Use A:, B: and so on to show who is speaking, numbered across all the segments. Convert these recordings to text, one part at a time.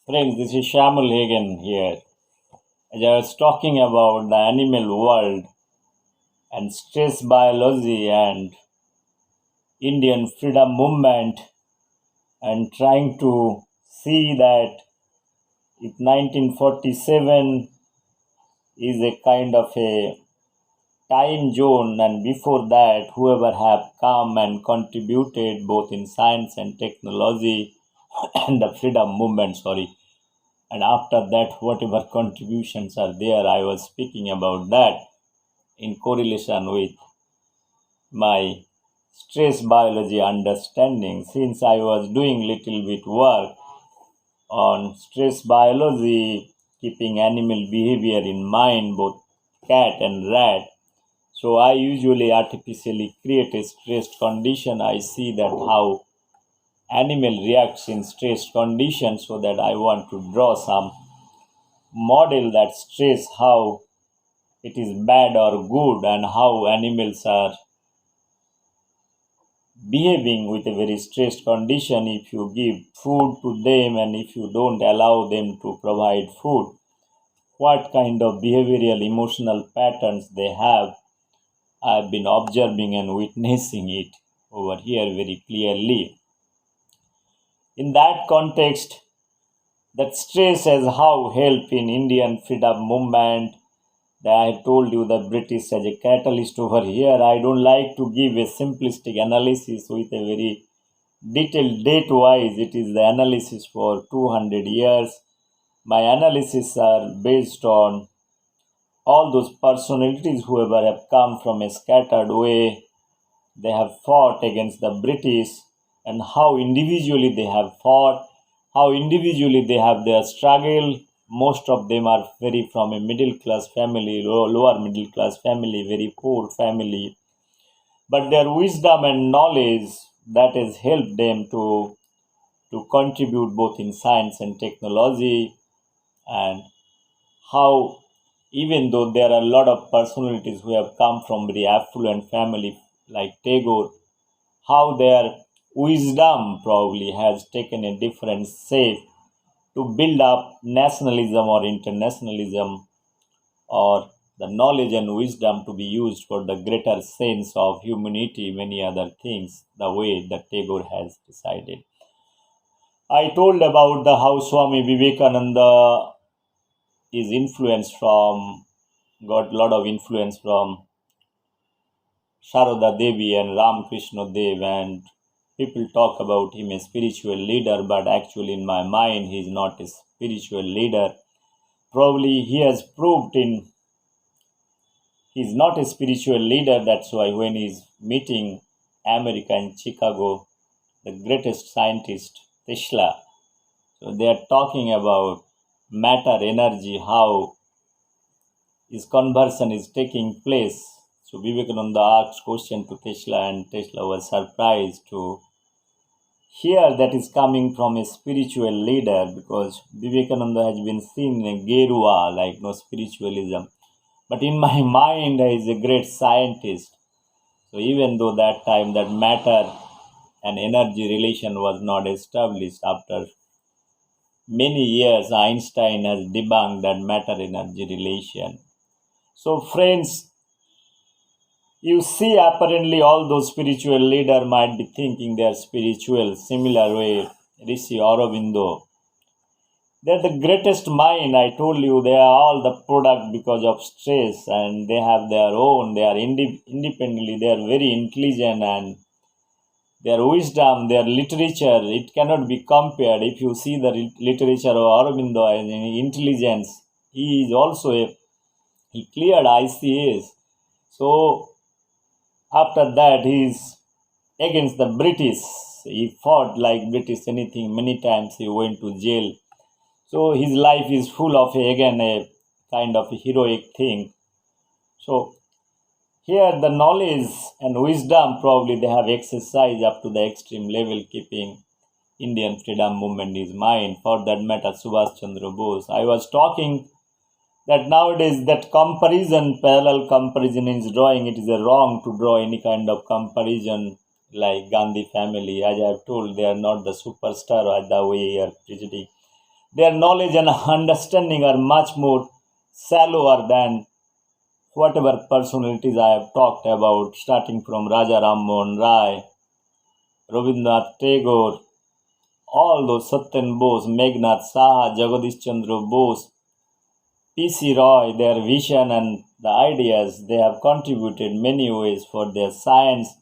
A: Friends, this is Shamul Hagen here. As I was talking about the animal world and stress biology and Indian freedom movement and trying to see that if 1947 is a kind of a time zone and before that whoever have come and contributed both in science and technology and the freedom movement, sorry, and after that whatever contributions are there, I was speaking about that in correlation with my stress biology understanding since I was doing little bit work on stress biology, keeping animal behavior in mind, both cat and rat. So I usually artificially create a stressed condition. I see that how animal reacts in stressed conditions so that I want to draw some model that stress how it is bad or good and how animals are behaving with a very stressed condition if you give food to them and if you don't allow them to provide food, what kind of behavioral emotional patterns they have. I've been observing and witnessing it over here very clearly. In that context, that stress has how help in Indian freedom movement. That I told you the British as a catalyst over here. I don't like to give a simplistic analysis with a very detailed date wise. It is the analysis for 200 years. My analysis are based on all those personalities whoever have come from a scattered way. They have fought against the British and how individually they have fought, how individually they have their struggle. Most of them are very from a middle class family, lower middle class family, very poor family. But their wisdom and knowledge that has helped them to contribute both in science and technology, and how even though there are a lot of personalities who have come from very affluent family like Tagore, how their wisdom probably has taken a different shape to build up nationalism or internationalism or the knowledge and wisdom to be used for the greater sense of humanity, many other things, the way that Tagore has decided. I told about the how Swami Vivekananda is influenced from, got a lot of influence from Sharada Devi and Ramakrishna Dev, and people talk about him as spiritual leader, but actually in my mind he is not a spiritual leader. Probably he has proved in he's not a spiritual leader. That's why when he's meeting America in Chicago, the greatest scientist, Tesla, so they are talking about matter, energy, how his conversion is taking place. So Vivekananda asked question to Tesla and Tesla was surprised to hear that is coming from a spiritual leader because Vivekananda has been seen in a Gerua, like no spiritualism. But in my mind, he is a great scientist. So even though that time that matter and energy relation was not established, after many years Einstein has debunked that matter energy relation. So friends, you see apparently all those spiritual leaders might be thinking they are spiritual, similar way Rishi Aurobindo. They're the greatest mind. I told you they are all the product because of stress and they have their own. They are independently. They are very intelligent and their wisdom, their literature, it cannot be compared. If you see the literature of Aurobindo and intelligence, he is also he cleared ICAs. So after that, he is against the British. He fought like British anything. Many times he went to jail. So his life is full of again a kind of a heroic thing. So here the knowledge and wisdom probably they have exercised up to the extreme level, keeping Indian freedom movement is mine. For that matter, Subhash Chandra Bose. I was talking that nowadays that comparison, parallel comparison is drawing. It is a wrong to draw any kind of comparison like Gandhi family. As I have told, they are not the superstar or the way you are presenting. Their knowledge and understanding are much more shallower than whatever personalities I have talked about, starting from Raja Ram Mohan Rai, Rabindranath Tagore, all those Satyan Bose, Meghnad Saha, Jagadish Chandra Bose, P.C. Roy, their vision and the ideas, they have contributed many ways for their science.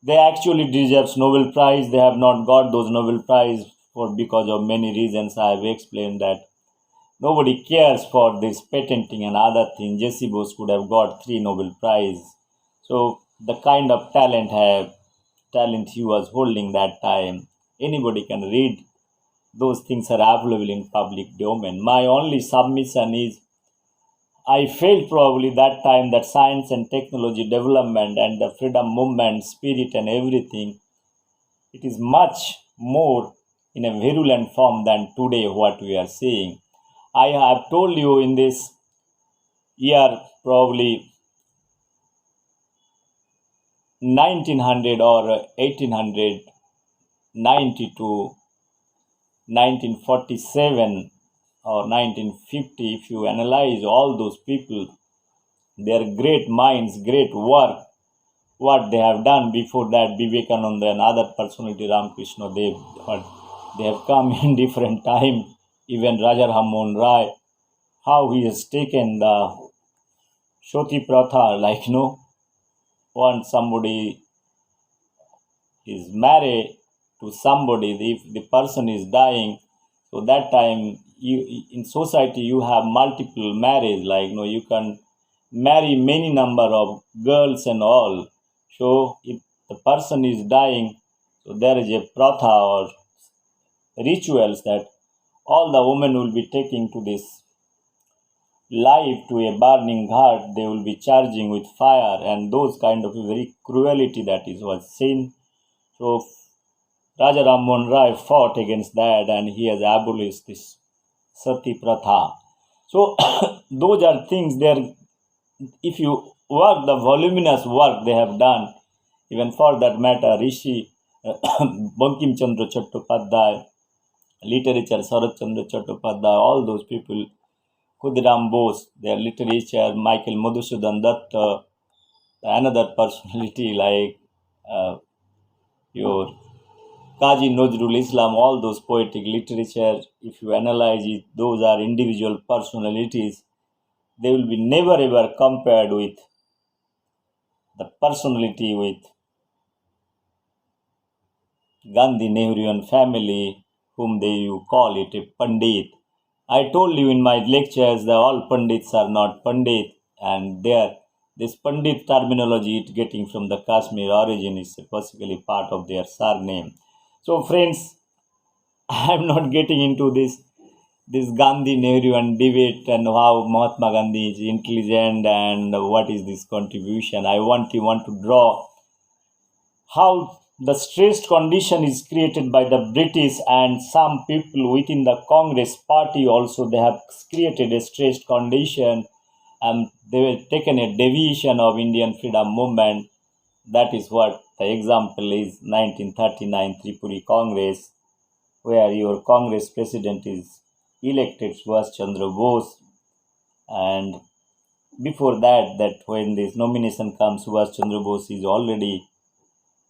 A: They actually deserve Nobel Prize. They have not got those Nobel Prize for because of many reasons. I have explained that nobody cares for this patenting and other things. Jesse Bose could have got 3 Nobel Prize. So the kind of talent he was holding that time, anybody can read. Those things are available in public domain. My only submission is I felt probably that time that science and technology development and the freedom movement spirit and everything, it is much more in a virulent form than today what we are seeing. I have told you in this year probably 1900 or 1890 to 1947 or 1950, if you analyze all those people, their great minds, great work, what they have done before that, Vivekananda and other personality, Ramakrishna Dev, what they have come in different time, even Raja Mohan Rai, how he has taken the Shoti Pratha, like once somebody is married to somebody, if the person is dying, so that time you in society you have multiple marriage, like you can marry many number of girls and all. So if the person is dying, so there is a pratha or rituals that all the women will be taking to this life to a burning heart, they will be charging with fire, and those kind of very cruelty that is was seen. So Raja Ram Mohan Rai fought against that and he has abolished this Sati Pratha. So those are things there. If you work the voluminous work they have done, even for that matter, Rishi Bankim Chandra Chattopadhyay, literature Sarat Chandra Chattopadhyay, all those people, Khudiram Bose, their literature, Michael Madhusudan Dutt, another personality like your Kaji Nazrul Islam, all those poetic literature, if you analyze it, those are individual personalities. They will be never ever compared with the personality with Gandhi Nehruian family, whom you call it a Pandit. I told you in my lectures that all Pandits are not Pandit, and this Pandit terminology it getting from the Kashmir origin is basically part of their surname. So friends, I am not getting into this Gandhi Nehru and debate and how Mahatma Gandhi is intelligent and what is this contribution. I want to draw how the stressed condition is created by the British and some people within the Congress party also they have created a stressed condition and they were taken a deviation of Indian freedom movement. That is what the example is 1939 Tripuri Congress, where your Congress president is elected Subhash Chandra Bose, and before that when this nomination comes, Subhash Chandra Bose is already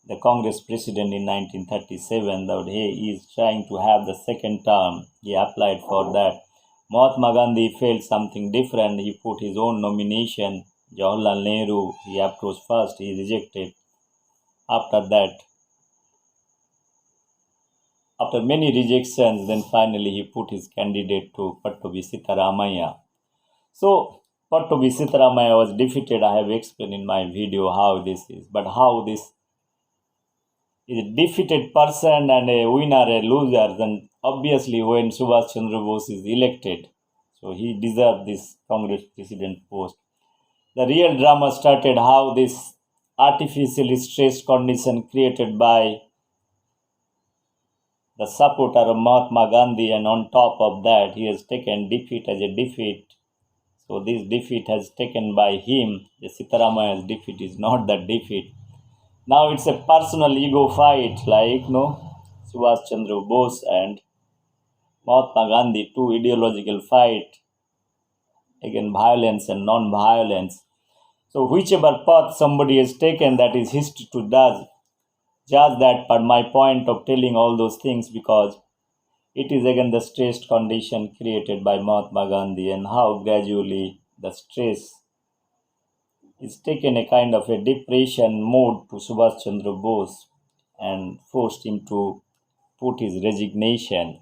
A: the Congress president in 1937. That he is trying to have the second term. He applied for that. Mahatma Gandhi felt something different. He put his own nomination. Jawaharlal Nehru, he approached first. He rejected. After that, after many rejections, then finally he put his candidate to Pattobi Sitaramaya. So Pattobi Sitaramaya was defeated. I have explained in my video how this is. But how this is a defeated person and a winner, a loser, then obviously when Subhash Chandra Bose is elected, so he deserved this Congress president post. The real drama started how this artificially stressed condition created by the supporter of Mahatma Gandhi, and on top of that, he has taken defeat as a defeat. So this defeat has taken by him. The Sitaramaya's defeat is not that defeat. Now it's a personal ego fight, like Subhash Chandra Bose and Mahatma Gandhi to ideological fight against violence and non-violence. So whichever path somebody has taken, that is history to judge that. But my point of telling all those things, because it is again the stressed condition created by Mahatma Gandhi, and how gradually the stress is taken a kind of a depression mode to Subhash Chandra Bose and forced him to put his resignation.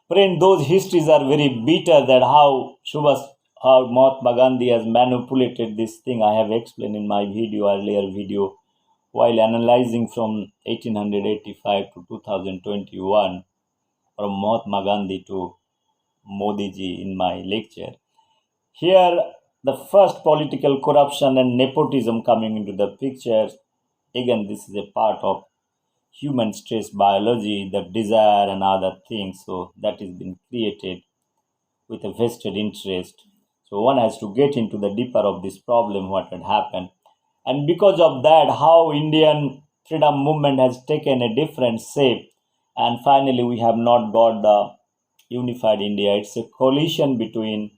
A: Friend, those histories are very bitter, that how Mahatma Gandhi has manipulated this thing. I have explained in my earlier video, while analyzing from 1885 to 2021, from Mahatma Gandhi to Modi ji in my lecture. Here, the first political corruption and nepotism coming into the picture. Again, this is a part of human stress biology, the desire and other things. So that is been created with a vested interest. So one has to get into the deeper of this problem, what had happened. And because of that, how Indian freedom movement has taken a different shape. And finally, we have not got the unified India. It's a coalition between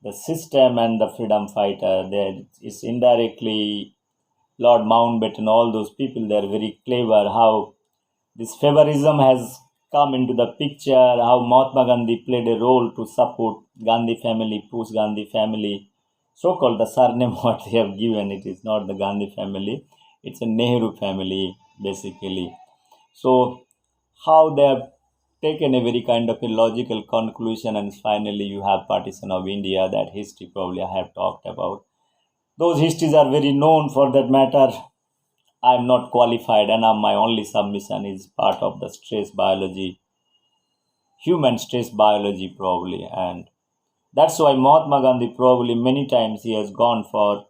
A: the system and the freedom fighter. There is indirectly Lord Mountbatten, all those people, they are very clever. How this favorism has come into the picture, how Mahatma Gandhi played a role to support Gandhi family, push Gandhi family, so called the surname what they have given. It is not the Gandhi family, it's a Nehru family basically. So, how they have taken a very kind of a logical conclusion, and finally you have partition of India, that history probably I have talked about. Those histories are very known for that matter. I am not qualified, and my only submission is part of the stress biology, human stress biology probably, and that's why Mahatma Gandhi probably many times he has gone for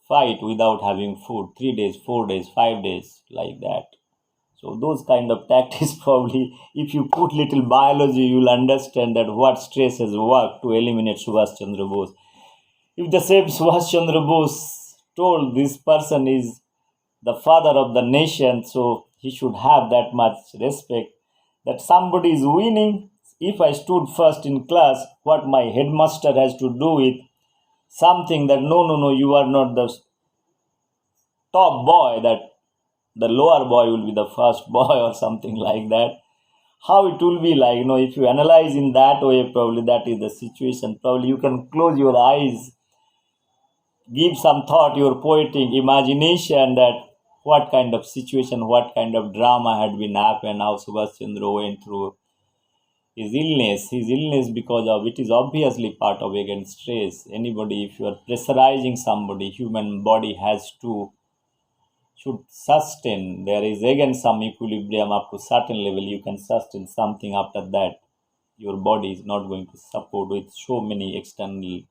A: fight without having food, 3 days, 4 days, 5 days, like that. So those kind of tactics probably, if you put little biology, you'll understand that what stress has worked to eliminate Subhash Chandra Bose. If the same Subhash Chandra Bose told this person is the father of the nation, so he should have that much respect that somebody is winning. If I stood first in class, what my headmaster has to do with something that no, you are not the top boy, that the lower boy will be the first boy or something like that. How it will be like, if you analyze in that way, probably that is the situation. Probably you can close your eyes, give some thought, your poetic imagination, that what kind of situation, what kind of drama had been happened, how Subhash Chandra went through his illness. His illness, because of it, is obviously part of again stress. Anybody, if you are pressurizing somebody, human body has to should sustain. There is again some equilibrium up to certain level. You can sustain something. After that, your body is not going to support with so many external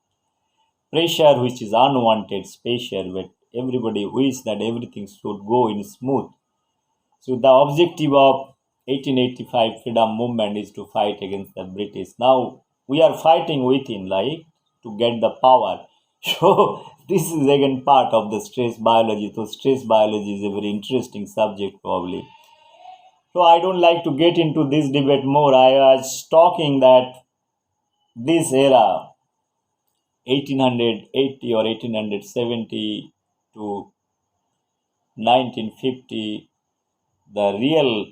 A: pressure, which is unwanted pressure, but everybody wishes that everything should go in smooth. So the objective of 1885 freedom movement is to fight against the British. Now we are fighting within, like, to get the power. So this is again part of the stress biology. So stress biology is a very interesting subject probably. So I don't like to get into this debate more. I was talking that this era, 1880 or 1870 to 1950, the real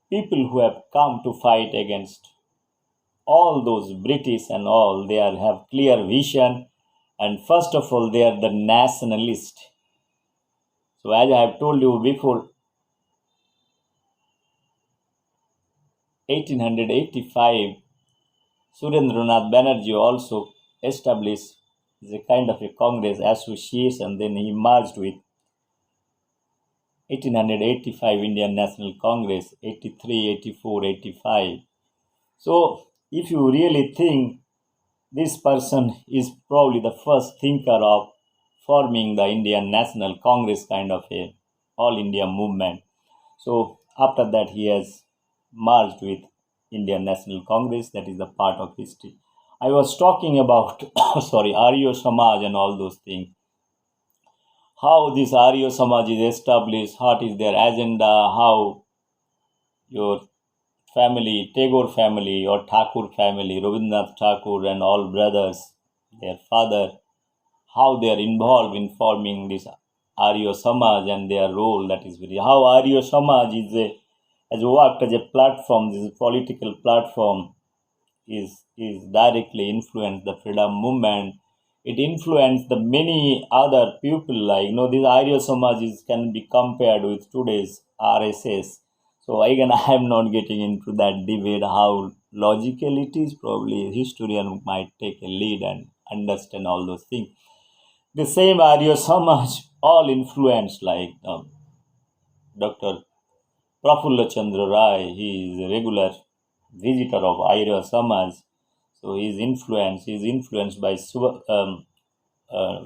A: people who have come to fight against all those British and all, they have clear vision, and first of all, they are the nationalist. So as I have told you before, 1885, Surendranath Banerjee also established a kind of a Congress association. Then he merged with 1885 Indian National Congress, 83, 84, 85. So if you really think, this person is probably the first thinker of forming the Indian National Congress kind of a all India movement. So after that he has merged with Indian National Congress. That is the part of history. I was talking about Arya Samaj and all those things. How this Arya Samaj is established, what is their agenda, how your family, Tagore family or Thakur family, Rabindranath Thakur and all brothers, their father, how they are involved in forming this Arya Samaj and their role. That is very how Arya Samaj has worked as a platform, this political platform is directly influenced the freedom movement. It influenced the many other people, like this Arya Samaj can be compared with today's RSS. So again, I am not getting into that debate how logical it is. Probably a historian might take a lead and understand all those things. The same Arya Samaj all influenced, like Dr. Prafulla Chandra Rai. He is a regular visitor of Arya Samaj. So he is influenced by uh,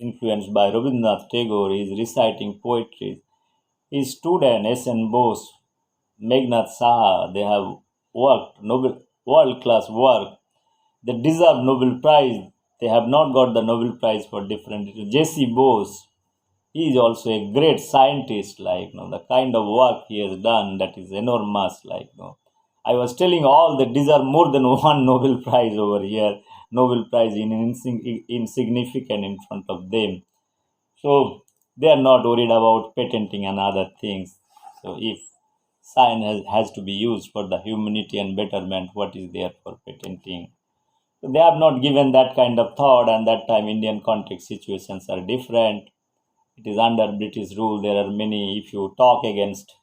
A: Rabindranath Tagore. He is reciting poetry. His student S.N. Bose, Meghnad Saha, they have worked Nobel world class work. They deserve Nobel Prize. They have not got the Nobel Prize for different reasons. J.C. Bose, he is also a great scientist, like the kind of work he has done, that is enormous, like I was telling all that deserve more than one Nobel Prize over here. Nobel Prize in insignificant in front of them. So they are not worried about patenting and other things. So if science has to be used for the humanity and betterment, what is there for patenting? So they have not given that kind of thought, and that time Indian context situations are different. It is under British rule. There are many, if you talk against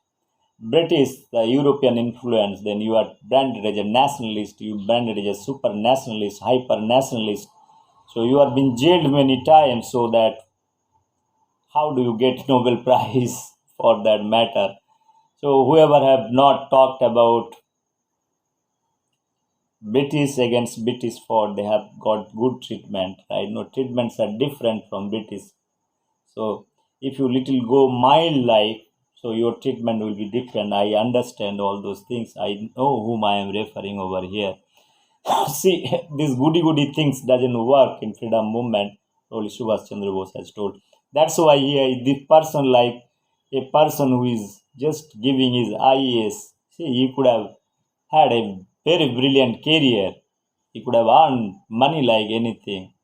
A: British, the European influence, then you are branded as a nationalist, you branded as a super nationalist, hyper nationalist. So you are being jailed many times, so that how do you get Nobel Prize for that matter? So whoever have not talked about British against British for, they have got good treatment. Right? No, treatments are different from British. So if you little go mild like, so your treatment will be different. I understand all those things. I know whom I am referring over here. See, these goody things doesn't work in freedom movement. Only Subhash Chandra Bose has told. That's why the person, like a person who is just giving his IAS, see, he could have had a very brilliant career. He could have earned money like anything.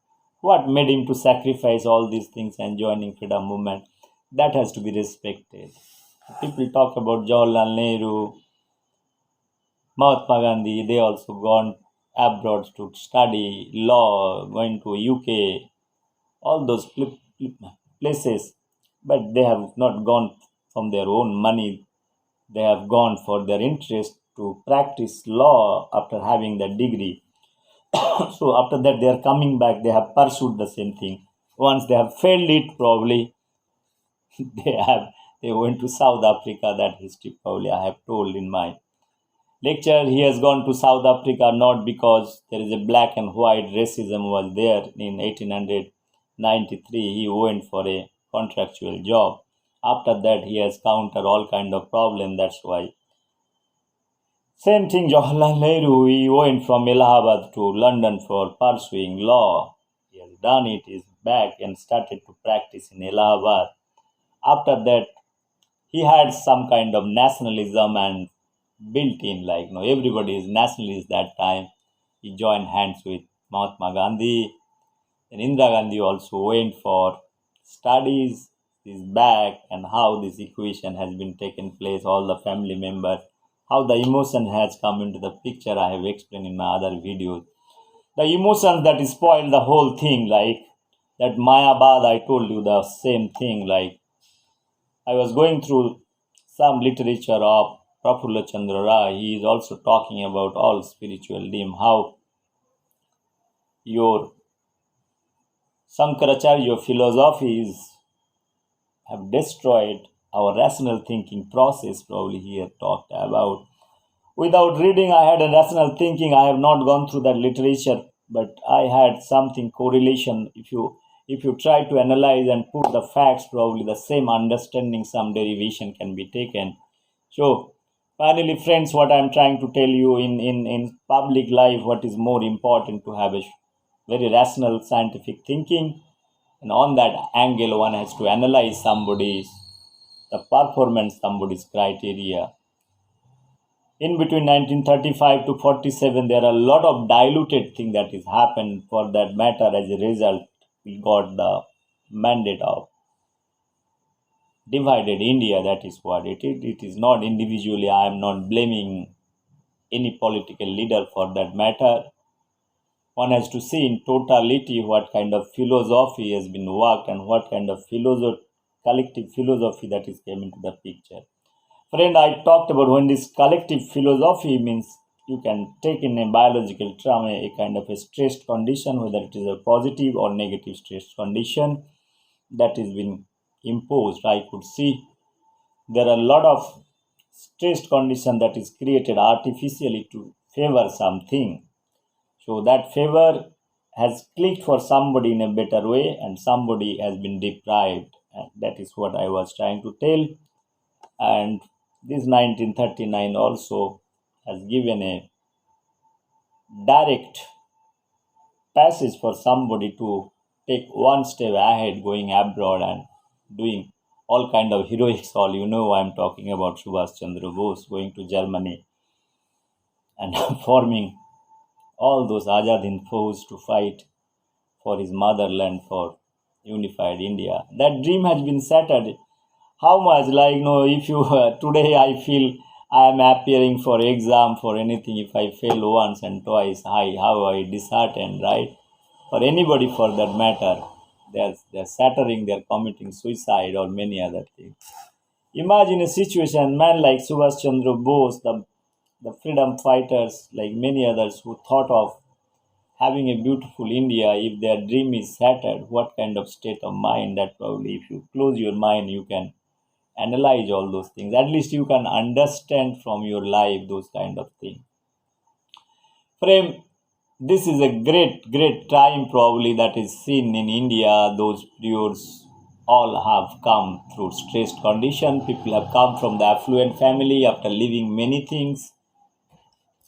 A: What made him to sacrifice all these things and joining freedom movement? That has to be respected. People talk about Jawaharlal Nehru, Mahatma Gandhi. They also gone abroad to study law, going to UK, all those places, but they have not gone from their own money. They have gone for their interest to practice law after having the degree. So after that, they are coming back. They have pursued the same thing. Once they have failed it, probably they have they went to South Africa. That history probably I have told in my lecture. He has gone to South Africa not because there is a black and white racism was there in 1893. He went for a contractual job. After that, he has countered all kind of problem. That's why. Same thing, Jawaharlal Nehru. He went from Allahabad to London for pursuing law. He has done it. He's back and started to practice in Allahabad. After that, he had some kind of nationalism and built in, like everybody is nationalist that time. He joined hands with Mahatma Gandhi, and Indira Gandhi also went for studies. He's back, and how this equation has been taken place, all the family members, how the emotion has come into the picture. I have explained in my other videos. The emotions that spoiled the whole thing, like that Mayabad, I told you the same thing, like I was going through some literature of Prafulla Chandra Rai. He is also talking about all spiritual dim, how your Shankaracharya philosophies have destroyed our rational thinking process, probably here talked about. Without reading, I had a rational thinking. I have not gone through that literature, but I had something correlation. If you try to analyze and put the facts, probably the same understanding, some derivation can be taken. So finally, friends, what I'm trying to tell you in public life, what is more important to have a very rational scientific thinking, and on that angle, one has to analyze somebody's the performance, somebody's criteria. in between 1935 to 47, there are a lot of diluted thing that is happened. For that matter, as a result, we got the mandate of divided India. That is what it is. It is not individually. I am not blaming any political leader for that matter. One has to see in totality what kind of philosophy has been worked and what kind of collective philosophy that is came into the picture. Friend, I talked about when this collective philosophy means you can take in a biological term a kind of a stressed condition, whether it is a positive or negative stressed condition that is being imposed. I could see there are a lot of stressed condition that is created artificially to favor something. So that favor has clicked for somebody in a better way and somebody has been deprived. And that is what I was trying to tell. And this 1939 also has given a direct passage for somebody to take one step ahead going abroad and doing all kind of heroics. All you know, I'm talking about Subhash Chandra Bose going to Germany and forming all those Azad Hind Fauj to fight for his motherland, for unified India. That dream has been shattered. How much, like, if you today I feel I am appearing for exam for anything, if I fail once and twice, how I disheartened, right? Or anybody for that matter, they're shattering, they're committing suicide or many other things. Imagine a situation, man like Subhash Chandra Bose, the freedom fighters, like many others who thought of having a beautiful India, if their dream is shattered, what kind of state of mind that probably, if you close your mind, you can analyze all those things. At least you can understand from your life those kind of things. Frame, this is a great time probably that is seen in India. Those periods all have come through stressed condition. People have come from the affluent family after leaving many things.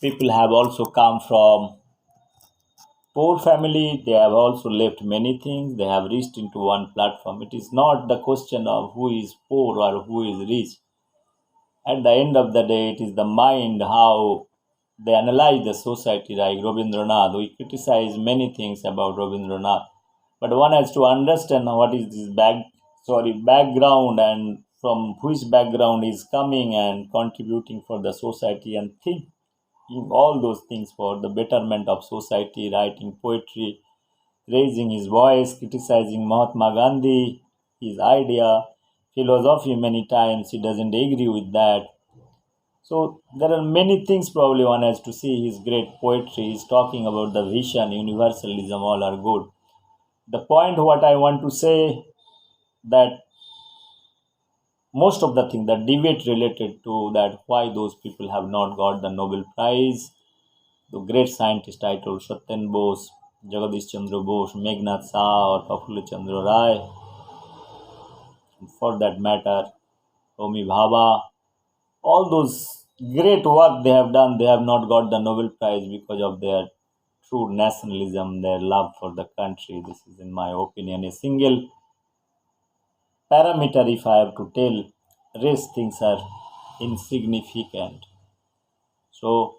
A: People have also come from poor family. They have also left many things. They have reached into one platform. It is not the question of who is poor or who is rich. At the end of the day, it is the mind, how they analyze the society. Like Rabindranath, we criticize many things about Rabindranath, but one has to understand what is this background, and from which background is coming and contributing for the society, and think all those things for the betterment of society, writing poetry, raising his voice, criticizing Mahatma Gandhi, his idea, philosophy many times he doesn't agree with that. So there are many things probably one has to see. His great poetry is talking about the vision, universalism, all are good. The point what I want to say that most of the thing, the debate related to that why those people have not got the Nobel Prize, the great scientist I told Satyan Bose, Jagadish Chandra Bose, Meghnad Shah or Prafullo Chandra Rai, and for that matter, Homi Bhabha, all those great work they have done, they have not got the Nobel Prize because of their true nationalism, their love for the country. This is, in my opinion, a single parameter. If I have to tell, rest things are insignificant. So,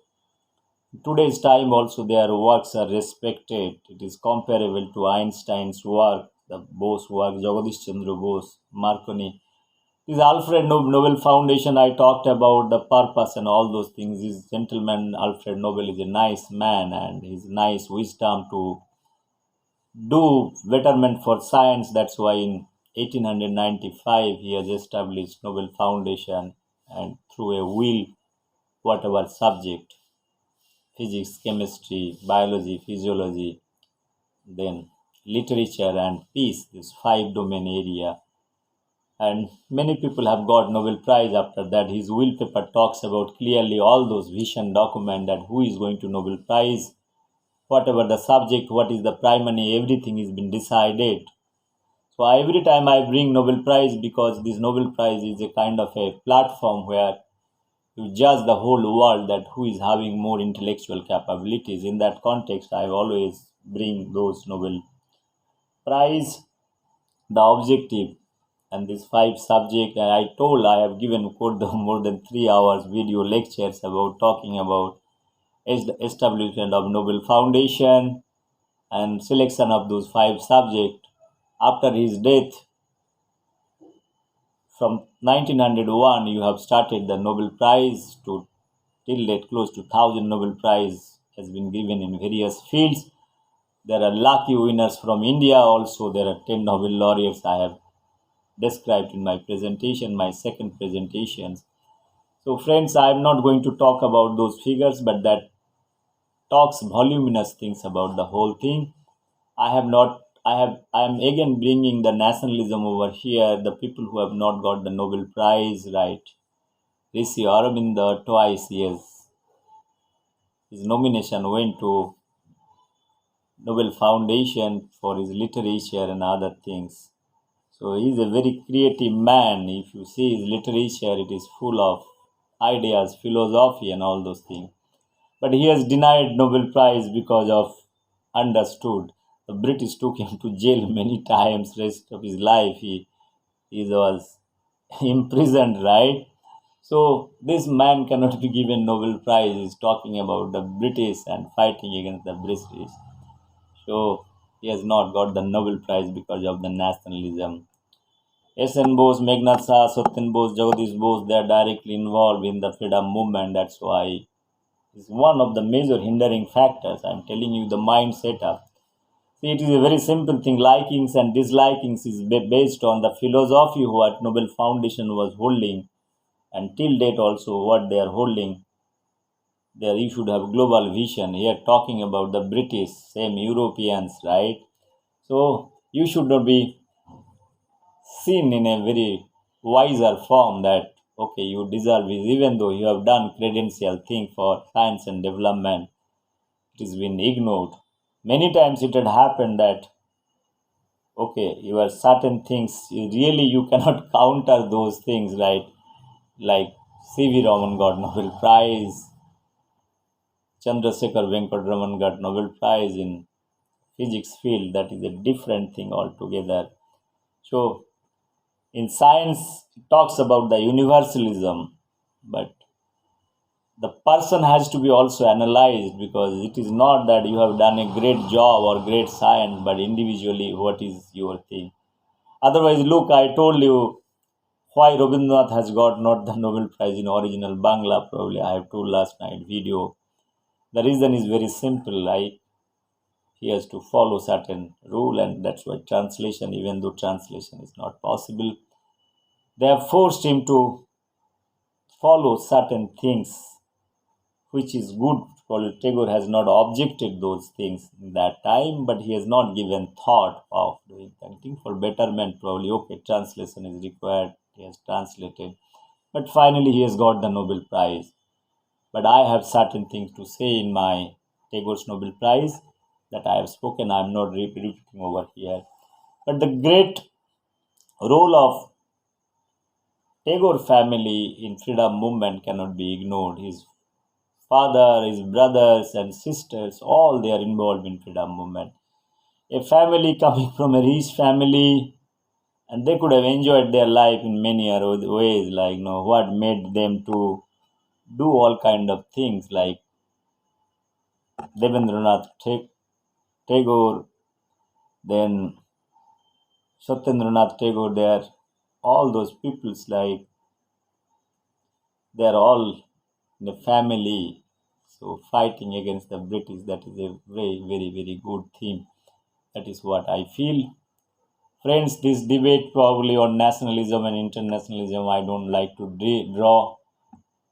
A: in today's time also their works are respected. It is comparable to Einstein's work, the Bose work, Jagadish Chandra Bose, Marconi. This Alfred Nobel Foundation, I talked about the purpose and all those things. This gentleman, Alfred Nobel, is a nice man and his nice wisdom to do betterment for science. That's why in 1895 he has established Nobel Foundation, and through a will, whatever subject, physics, chemistry, biology, physiology, then literature and peace, this five domain area, and many people have got Nobel Prize after that. His will paper talks about clearly all those vision document that who is going to Nobel Prize, whatever the subject, what is the primary, everything is been decided. So every time I bring Nobel Prize, because this Nobel Prize is a kind of a platform where you judge the whole world that who is having more intellectual capabilities. In that context, I always bring those Nobel Prize. The objective, and these five subjects. And I told I have given more than 3 hours video lectures about talking about establishment of Nobel Foundation and selection of those five subjects. After his death, from 1901, you have started the Nobel Prize to till date, close to 1,000 Nobel Prize has been given in various fields. There are lucky winners from India also. There are 10 Nobel laureates I have described in my presentation, my second presentation. So friends, I am not going to talk about those figures, but that talks voluminous things about the whole thing. I am again bringing the nationalism over here, the people who have not got the Nobel Prize, right? Rishi Aurobindo twice, yes. His nomination went to Nobel Foundation for his literature and other things. So he is a very creative man. If you see his literature, it is full of ideas, philosophy, and all those things. But he has denied Nobel Prize because of understood. The British took him to jail many times. Rest of his life, he was imprisoned, right? So this man cannot be given Nobel Prize. He's talking about the British and fighting against the British. So he has not got the Nobel Prize because of the nationalism. S.N. Bose, Meghnad Shah, Satyen Bose, Jagadish Bose, they are directly involved in the freedom movement. That's why it's one of the major hindering factors. I'm telling you the mind setup. See, it is a very simple thing. Likings and dislikings is based on the philosophy what Nobel Foundation was holding, and till date also what they are holding. There you should have global vision. Here talking about the British, same Europeans, right? So you should not be seen in a very wiser form that okay, you deserve this, even though you have done credential thing for science and development, it has been ignored. Many times it had happened that okay, you are certain things really you cannot counter those things, right? Like C.V. Raman got Nobel Prize, Chandrasekhar Venkatraman got Nobel Prize in physics field. That is a different thing altogether. So in science, it talks about the universalism, but the person has to be also analyzed because it is not that you have done a great job or great science, but individually, what is your thing? Otherwise, look, I told you why Rabindranath has got not the Nobel Prize in original Bangla. Probably I have told last night video. The reason is very simple. He has to follow certain rule, and that's why translation, even though translation is not possible, they have forced him to follow certain things, which is good. Probably Tagore has not objected those things in that time, but he has not given thought of doing something for betterment. Probably okay, translation is required. He has translated, but finally he has got the Nobel Prize. But I have certain things to say in my Tagore's Nobel Prize that I have spoken. I am not repeating over here. But the great role of Tagore family in freedom movement cannot be ignored. His father, his brothers and sisters, all they are involved in freedom movement. A family coming from a rich family, and they could have enjoyed their life in many other ways, like what made them to do all kind of things like Devendranath Tagore, then Satyendranath Tagore, they are all those peoples like they are all in a family. So fighting against the British, that is a very, very, very good theme. That is what I feel. Friends, this debate probably on nationalism and internationalism, I don't like to draw.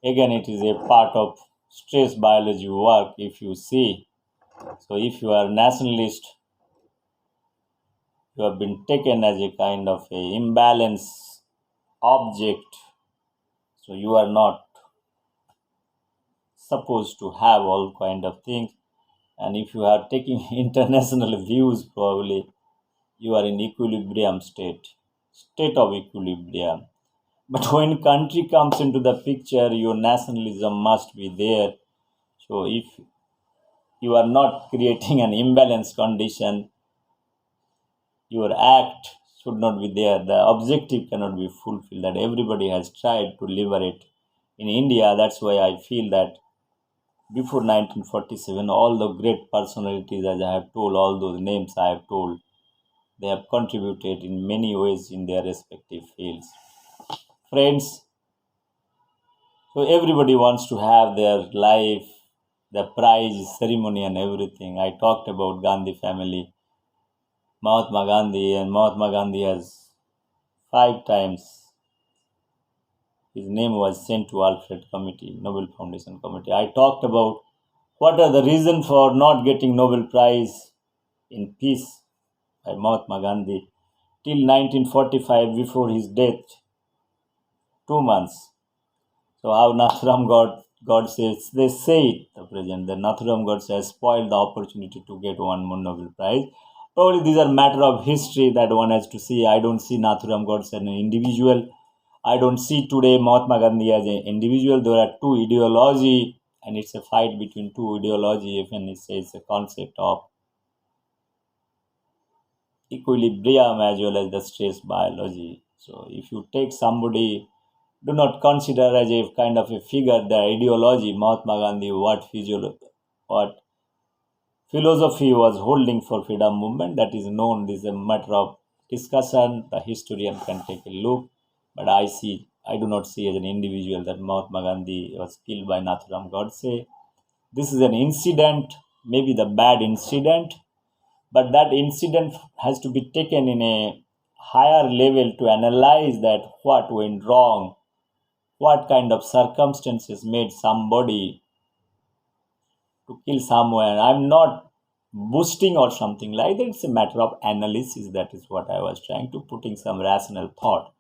A: Again, it is a part of stress biology work if you see. So if you are nationalist, you have been taken as a kind of a imbalance object. So you are not supposed to have all kind of things. And if you are taking international views, probably you are in equilibrium state of equilibrium. But when country comes into the picture, your nationalism must be there. So if you are not creating an imbalance condition, your act should not be there. The objective cannot be fulfilled. That everybody has tried to liberate in India. That's why I feel that before 1947, all the great personalities, as I have told, all those names I have told, they have contributed in many ways in their respective fields. Friends, so everybody wants to have their life, the prize ceremony and everything. I talked about Gandhi family, Mahatma Gandhi, and Mahatma Gandhi has 5 times his name was sent to Alfred Committee, Nobel Foundation Committee. I talked about what are the reasons for not getting Nobel Prize in Peace by Mahatma Gandhi till 1945 before his death, 2 months. So how Nathuram God says, they say it, the president, that Nathuram God has spoiled the opportunity to get one more Nobel Prize. Probably these are matter of history that one has to see. I don't see Nathuram God as an individual. I don't see today Mahatma Gandhi as an individual. There are two ideology, and it's a fight between two ideology. Even it says a concept of equilibrium as well as the stress biology. So if you take somebody, do not consider as a kind of a figure the ideology Mahatma Gandhi, what philosophy was holding for freedom movement, that is known. This is a matter of discussion. The historian can take a look. But I do not see as an individual that Mahatma Gandhi was killed by Nathuram Godse. This is an incident, maybe the bad incident, but that incident has to be taken in a higher level to analyze that what went wrong, what kind of circumstances made somebody to kill someone. I'm not boosting or something like that. It's a matter of analysis. That is what I was trying to put in some rational thought.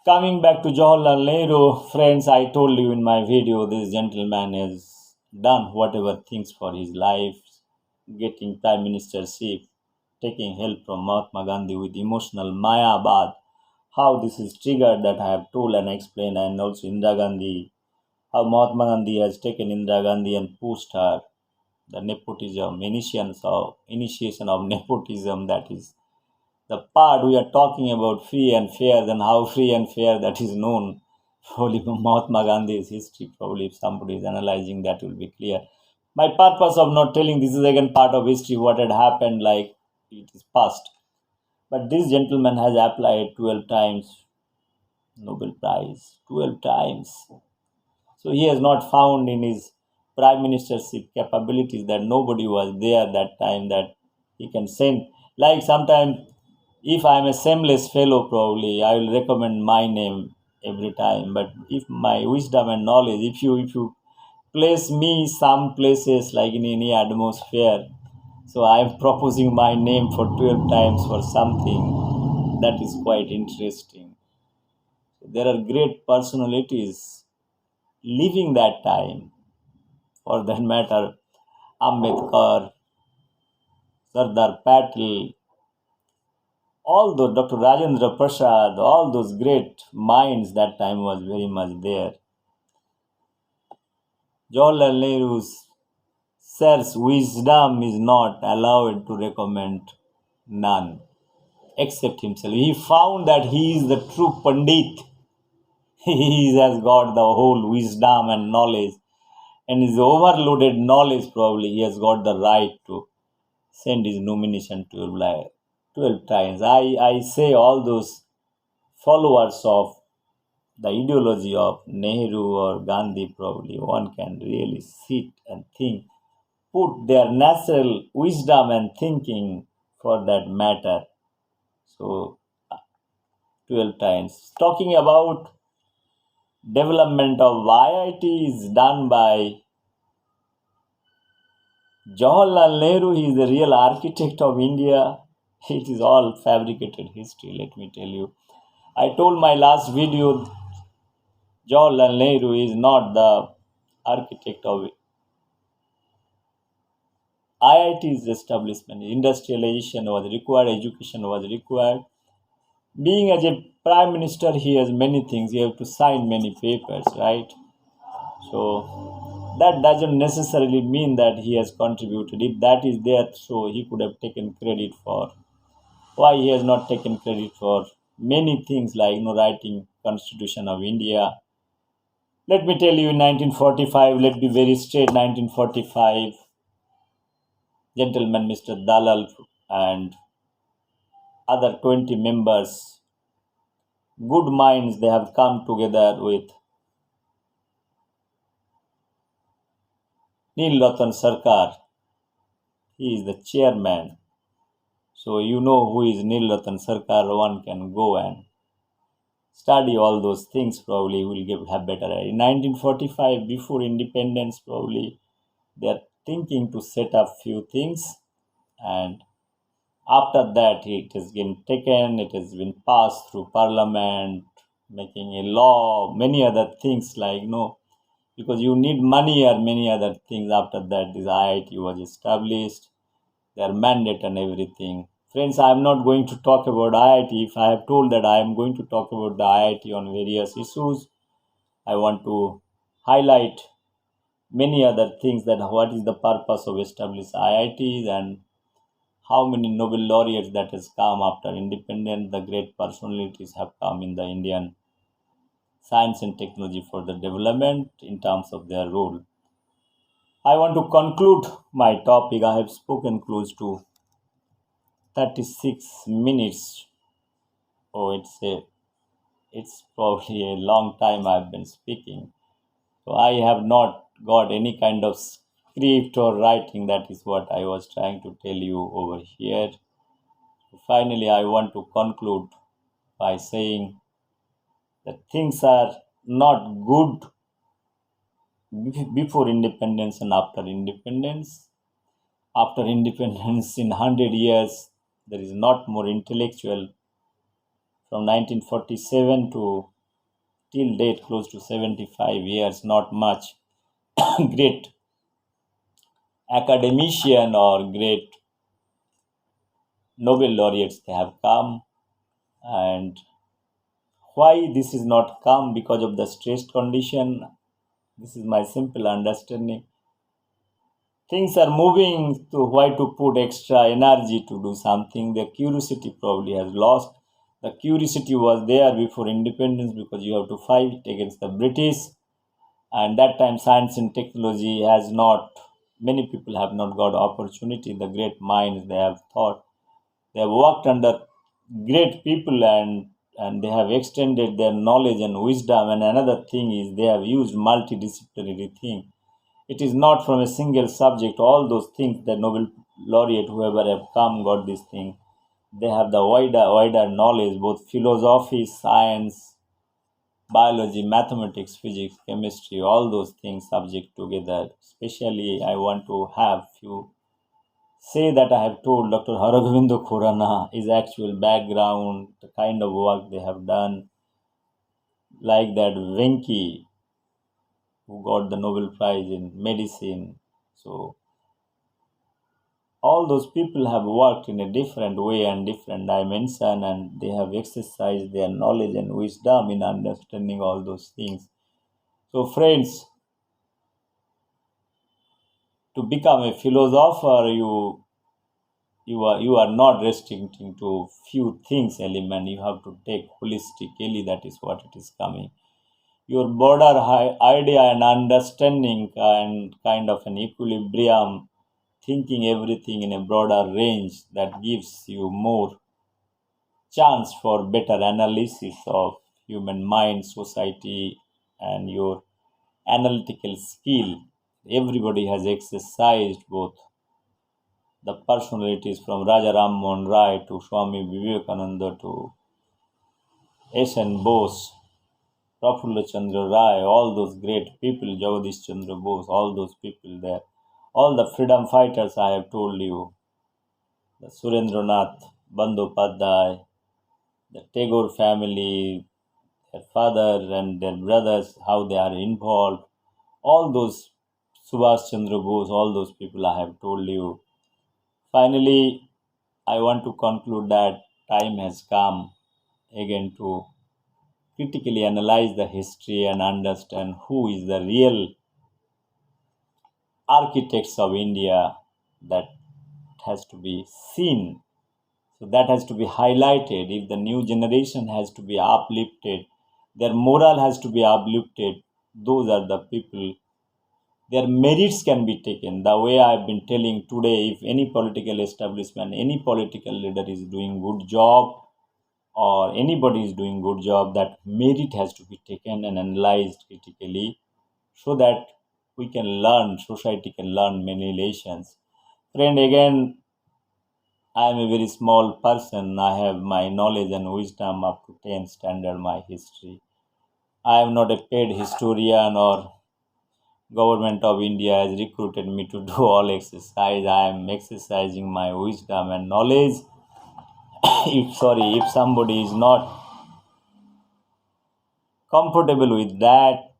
A: Coming back to Jawaharlal Nehru, friends, I told you in my video, this gentleman has done whatever things for his life, getting prime ministership, taking help from Mahatma Gandhi with emotional Mayabad. How this is triggered, that I have told and explained, and also Indira Gandhi, how Mahatma Gandhi has taken Indira Gandhi and pushed her, the nepotism, initiation of nepotism, that is the part we are talking about free and fair, then how free and fair that is known. Probably Mahatma Gandhi's history, probably if somebody is analyzing that will be clear. My purpose of not telling this is again part of history, what had happened, like it is past. But this gentleman has applied 12 times Nobel Prize, 12 times. So he has not found in his prime ministership capabilities that nobody was there that time that he can send. Like sometimes, if I am a shameless fellow, probably I will recommend my name every time. But if my wisdom and knowledge, if you place me some places like in any atmosphere, so I am proposing my name for 12 times for something that is quite interesting. There are great personalities living that time. For that matter, Ambedkar, Sardar Patel, all those Dr. Rajendra Prasad, all those great minds that time was very much there. Jawaharlal Nehru's sir's wisdom is not allowed to recommend none except himself. He found that he is the true Pandit. He has got the whole wisdom and knowledge, and his overloaded knowledge, probably he has got the right to send his nomination to 12 times. I say all those followers of the ideology of Nehru or Gandhi, probably one can really sit and think, put their natural wisdom and thinking for that matter. So, 12 times. Talking about development of IIT is done by Jawaharlal Nehru. He is the real architect of India. It is all fabricated history, let me tell you. I told my last video, Jawaharlal Nehru is not the architect of IIT's establishment. Industrialization was required, education was required. Being as a prime minister, he has many things. He have to sign many papers, right? So that doesn't necessarily mean that he has contributed. If that is there, so he could have taken credit for Why he has not taken credit for many things like writing Constitution of India. Let me tell you, in 1945, let be very straight. 1945, gentleman Mr. Dalal and other 20 members, good minds, they have come together with Neil Ratan Sarkar. He is the chairman. So you know who is Neil Ratan Sarkar. One can go and study all those things. Probably will have better idea. In 1945, before independence, probably they are thinking to set up few things, and after that it has been taken. It has been passed through Parliament, making a law, many other things like because you need money or many other things. After that, this IIT was established, their mandate and everything. Friends, I am not going to talk about IIT. If I have told that I am going to talk about the IIT on various issues, I want to highlight many other things, that what is the purpose of establishing IITs and how many Nobel laureates that has come after independence. The great personalities have come in the Indian science and technology for the development in terms of their role. I want to conclude my topic. I have spoken close to 36 minutes. Oh, it's probably a long time I've been speaking. So I have not got any kind of script or writing. That is what I was trying to tell you over here. Finally, I want to conclude by saying that things are not good before independence and after independence. After independence, in 100 years, there is not more intellectual. From 1947 to till date, close to 75 years, not much great academician or great Nobel laureates they have come. And why this is not come? Because of the stressed condition. This is my simple understanding. Things are moving to why to put extra energy to do something. The curiosity probably has lost. The curiosity was there before independence, because you have to fight against the British. And that time science and technology has not, many people have not got opportunity. The great minds, they have thought, they have worked under great people, and they have extended their knowledge and wisdom. And another thing is they have used multidisciplinary thing. It is not from a single subject. All those things, the Nobel laureate, whoever have come, got this thing. They have the wider knowledge, both philosophy, science, biology, mathematics, physics, chemistry, all those things subject together. Especially, I want to have few say that I have told Dr. Haragovindo Khurana, his actual background, the kind of work they have done, like that Venki, who got the Nobel Prize in medicine. So all those people have worked in a different way and different dimension, and they have exercised their knowledge and wisdom in understanding all those things. So friends, to become a philosopher, you are not restricting to few things element. You have to take holistically. That is what it is coming. Your broader idea and understanding and kind of an equilibrium, thinking everything in a broader range, that gives you more chance for better analysis of human mind, society, and your analytical skill. Everybody has exercised, both the personalities from Raja Ram Mohan Rai to Swami Vivekananda to S.N. Bose, Prafulla Chandra Rai, all those great people, Jagadish Chandra Bose, all those people there, all the freedom fighters I have told you, the Surendranath Bandyopadhyay, the Tagore family, their father and their brothers, how they are involved, all those Subhash Chandra Bose, all those people I have told you. Finally, I want to conclude that time has come again to critically analyze the history and understand who is the real architects of India. That has to be seen So that has to be highlighted. If the new generation has to be uplifted, their moral has to be uplifted. Those are the people. Their merits can be taken. The way I've been telling today, if any political establishment, any political leader is doing good job, or anybody is doing good job, that merit has to be taken and analyzed critically, so that we can learn, society can learn many lessons. Friend, again, I am a very small person. I have my knowledge and wisdom up to 10 standard, my history. I am not a paid historian, or government of India has recruited me to do all exercise. I am exercising my wisdom and knowledge. If somebody is not comfortable with that,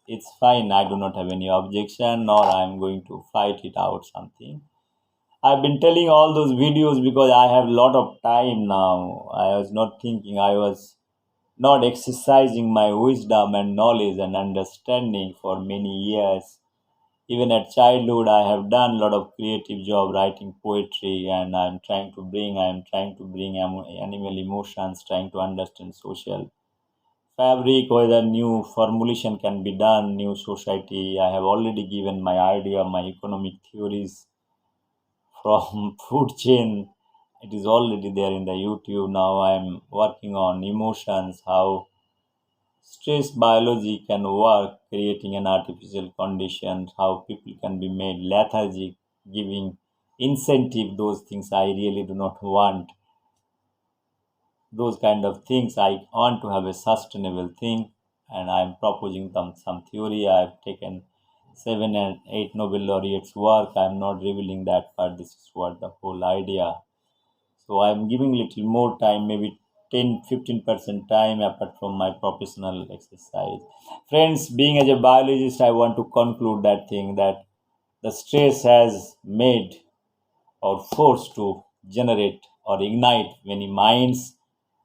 A: it's fine. I do not have any objection, nor I am going to fight it out something. I've been telling all those videos because I have a lot of time now. I was not thinking, I was not exercising my wisdom and knowledge and understanding for many years. Even at childhood, I have done a lot of creative job writing poetry, and I am trying to bring animal emotions, trying to understand social fabric, whether new formulation can be done, new society. I have already given my idea, my economic theories from food chain. It is already there in the YouTube. Now I'm working on emotions, how stress biology can work, creating an artificial condition, how people can be made lethargic, giving incentive, those things I really do not want. Those kind of things. I want to have a sustainable thing, and I'm proposing some theory. I've taken 7 and 8 Nobel laureates work. I'm not revealing that part. This is what the whole idea. So I'm giving little more time, maybe 10-15% time apart from my professional exercise. Friends, being as a biologist, I want to conclude that thing, that the stress has made or forced to generate or ignite many minds.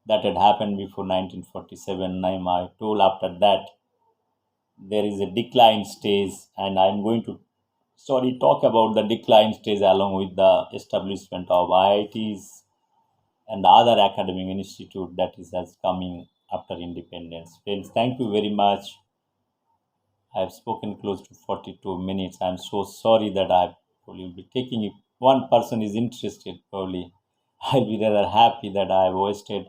A: That had happened before 1947. I told after that there is a decline stage, and I'm going to talk about the decline stage along with the establishment of IITs and the other academic institute that is has coming after independence. Friends, thank you very much. I have spoken close to 42 minutes. I'm so sorry that I will be taking, if one person is interested, probably I'll be rather happy that I wasted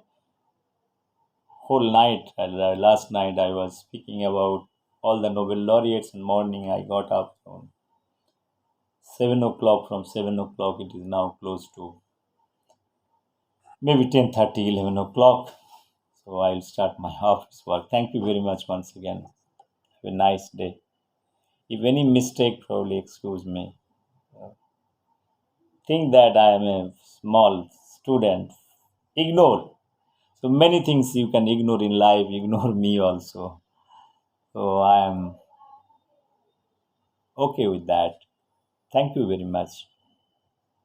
A: whole night. Last night I was speaking about all the Nobel laureates, and morning I got up from 7 o'clock. From 7 o'clock it is now close to maybe 10:30, 11 o'clock. So I'll start my office work. Thank you very much once again. Have a nice day. If any mistake, probably excuse me. Think that I am a small student. Ignore. So many things you can ignore in life. Ignore me also. So I am okay with that. Thank you very much.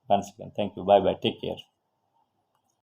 A: Once again, thank you. Bye bye. Take care.